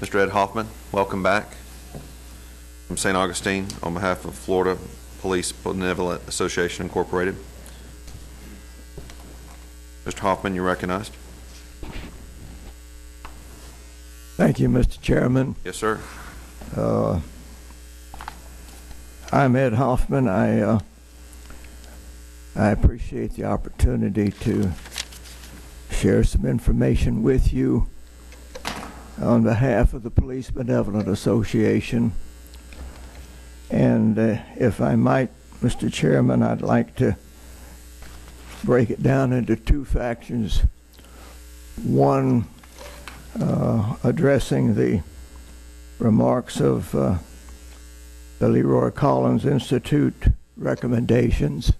Mr. Ed Hoffman, welcome back from St. Augustine on behalf of Florida Police Benevolent Association Incorporated. Mr. Hoffman, you're recognized. Thank you, Mr. Chairman. Yes, sir. I'm Ed Hoffman. I appreciate the opportunity to share some information with you on behalf of the Police Benevolent Association. And if I might, Mr. Chairman, I'd like to break it down into two factions. One, addressing the remarks of the Leroy Collins Institute recommendations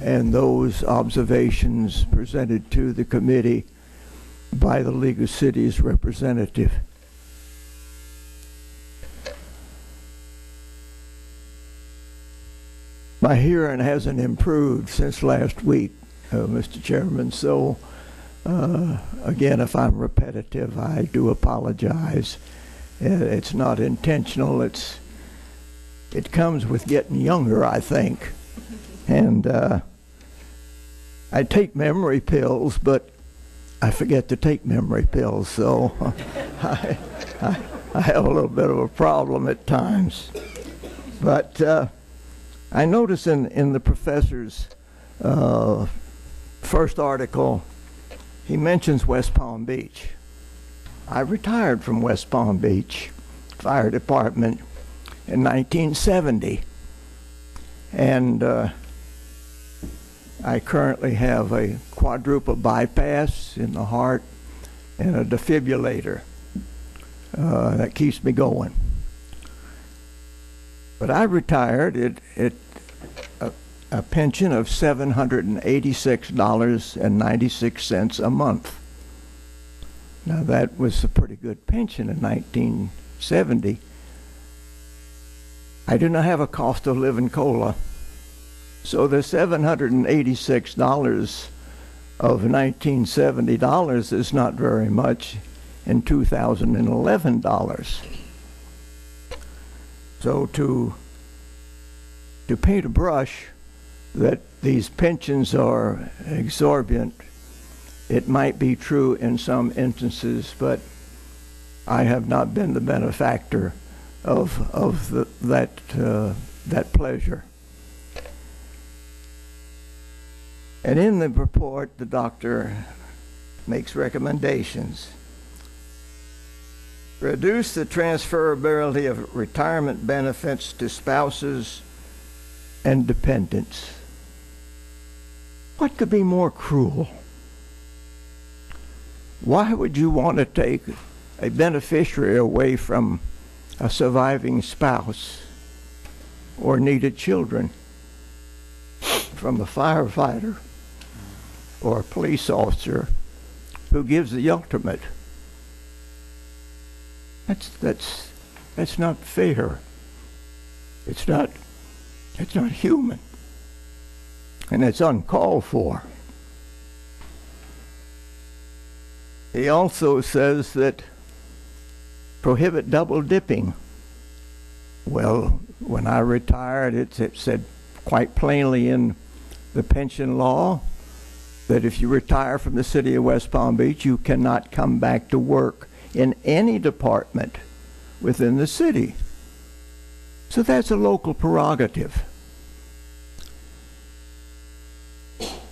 and those observations presented to the committee by the League of Cities representative. My hearing hasn't improved since last week, Mr. Chairman, so again, if I'm repetitive, I do apologize. It's not intentional. It comes with getting younger, I think. And I take memory pills, but I forget to take memory pills, so I have a little bit of a problem at times. But I notice in the professor's first article, he mentions West Palm Beach. I retired from West Palm Beach Fire Department in 1970, and I currently have a quadruple bypass in the heart and a defibrillator that keeps me going. But I retired at a pension of $786.96 a month. Now that was a pretty good pension in 1970. I do not have a cost of living COLA. So the $786 of $1970 is not very much in 2011 dollars. So to paint a brush that these pensions are exorbitant, it might be true in some instances, but I have not been the benefactor of that pleasure. And in the report, the doctor makes recommendations. Reduce the transferability of retirement benefits to spouses and dependents. What could be more cruel? Why would you want to take a beneficiary away from a surviving spouse or needed children from a firefighter or a police officer who gives the ultimate? That's not fair. It's not human, and it's uncalled for. He also says that prohibit double dipping. Well, when I retired, it said quite plainly in the pension law that if you retire from the city of West Palm Beach, you cannot come back to work in any department within the city. So that's a local prerogative.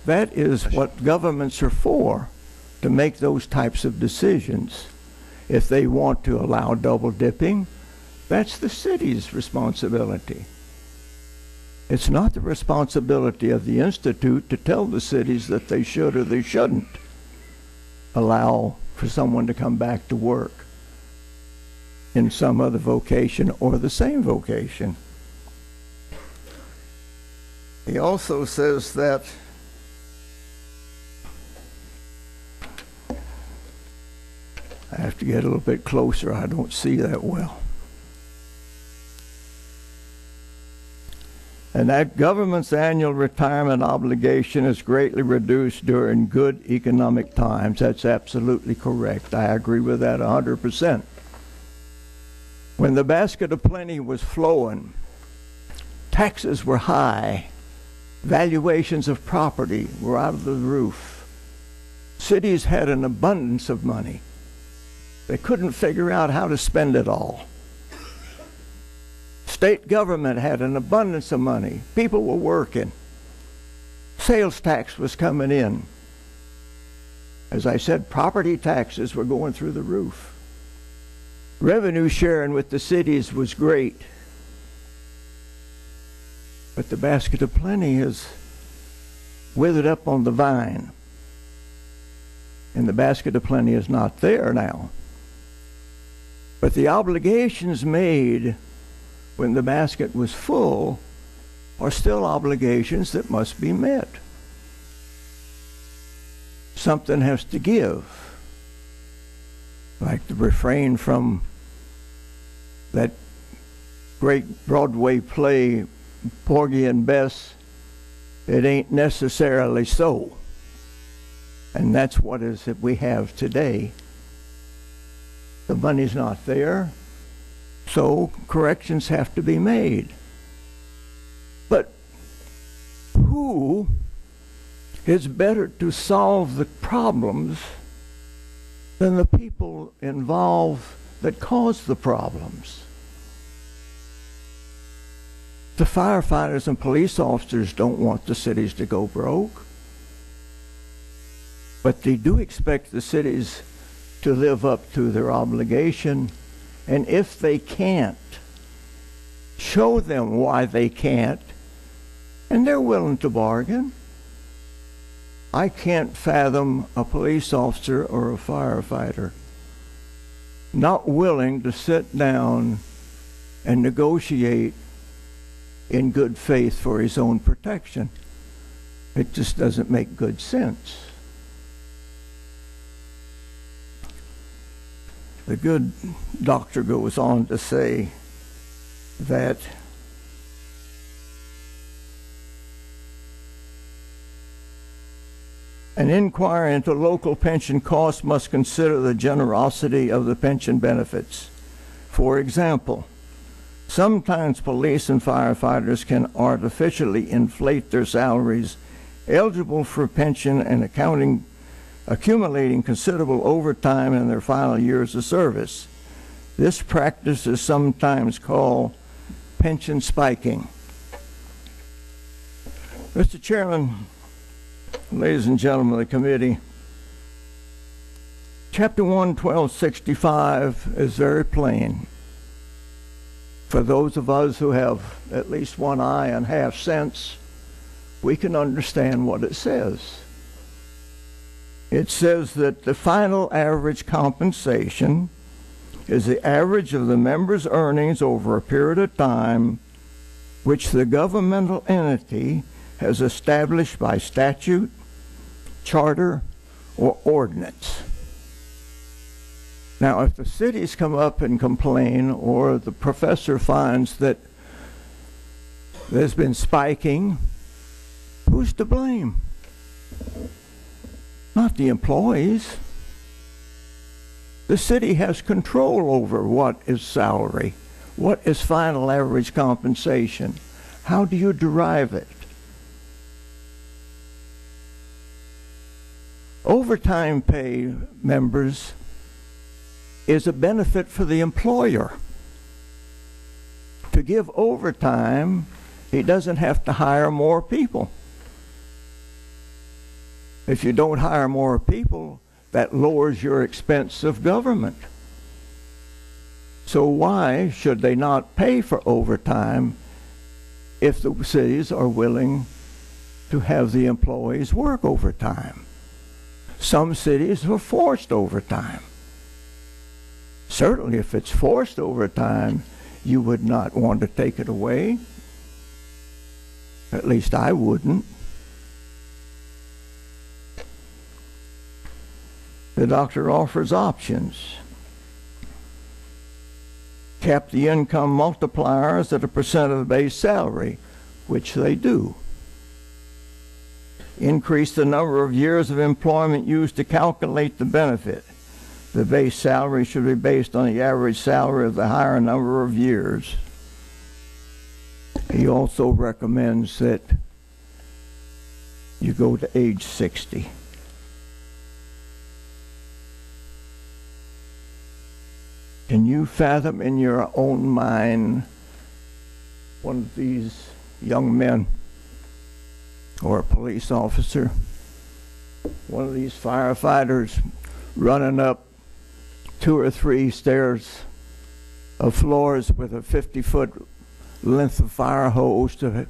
That is what governments are for, to make those types of decisions. If they want to allow double dipping, that's the city's responsibility. It's not the responsibility of the Institute to tell the cities that they should or they shouldn't allow for someone to come back to work in some other vocation or the same vocation. He also says that I have to get a little bit closer. I don't see that well. And that government's annual retirement obligation is greatly reduced during good economic times. That's absolutely correct. I agree with that 100%. When the basket of plenty was flowing, taxes were high, valuations of property were out of the roof. Cities had an abundance of money. They couldn't figure out how to spend it all. State government had an abundance of money. People were working. Sales tax was coming in. As I said, property taxes were going through the roof. Revenue sharing with the cities was great. But the basket of plenty has withered up on the vine. And the basket of plenty is not there now. But the obligations made when the basket was full are still obligations that must be met. Something has to give. Like the refrain from that great Broadway play, Porgy and Bess, it ain't necessarily so. And that's what is that we have today. The money's not there, so corrections have to be made. But who is better to solve the problems than the people involved that cause the problems? The firefighters and police officers don't want the cities to go broke. But they do expect the cities to live up to their obligation. And if they can't, show them why they can't. And they're willing to bargain. I can't fathom a police officer or a firefighter not willing to sit down and negotiate in good faith for his own protection. It just doesn't make good sense. The good doctor goes on to say that an inquiry into local pension costs must consider the generosity of the pension benefits. For example, sometimes police and firefighters can artificially inflate their salaries eligible for pension and accumulating considerable overtime in their final years of service. This practice is sometimes called pension spiking. Mr. Chairman, ladies and gentlemen of the committee, Chapter 11265 is very plain. For those of us who have at least one eye and half sense, we can understand what it says. It says that the final average compensation is the average of the member's earnings over a period of time which the governmental entity has established by statute, charter, or ordinance. Now, if the cities come up and complain, or the professor finds that there's been spiking, who's to blame? Not the employees. The city has control over what is salary, what is final average compensation. How do you derive it? Overtime pay, members, is a benefit for the employer. To give overtime, he doesn't have to hire more people. If you don't hire more people, that lowers your expense of government. So why should they not pay for overtime if the cities are willing to have the employees work overtime? Some cities are forced overtime. Certainly if it's forced overtime, you would not want to take it away. At least I wouldn't. The doctor offers options. Cap the income multipliers at a percent of the base salary, which they do. Increase the number of years of employment used to calculate the benefit. The base salary should be based on the average salary of the higher number of years. He also recommends that you go to age 60. Can you fathom in your own mind one of these young men, or a police officer, one of these firefighters running up 2 or 3 stairs of floors with a 50-foot length of fire hose to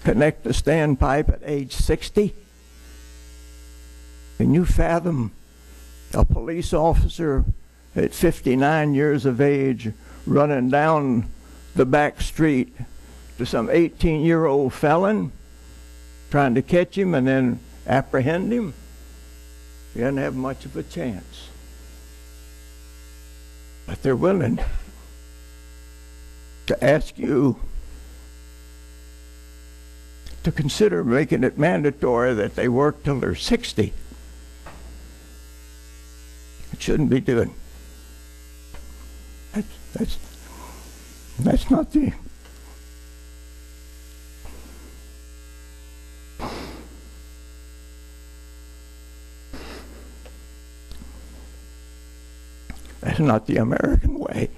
connect the standpipe at age 60? Can you fathom a police officer at 59 years of age running down the back street to some 18-year-old felon, trying to catch him and then apprehend him? He doesn't have much of a chance. But they're willing to ask you to consider making it mandatory that they work till they're 60. It shouldn't be doing. That's not the. That's not the American way.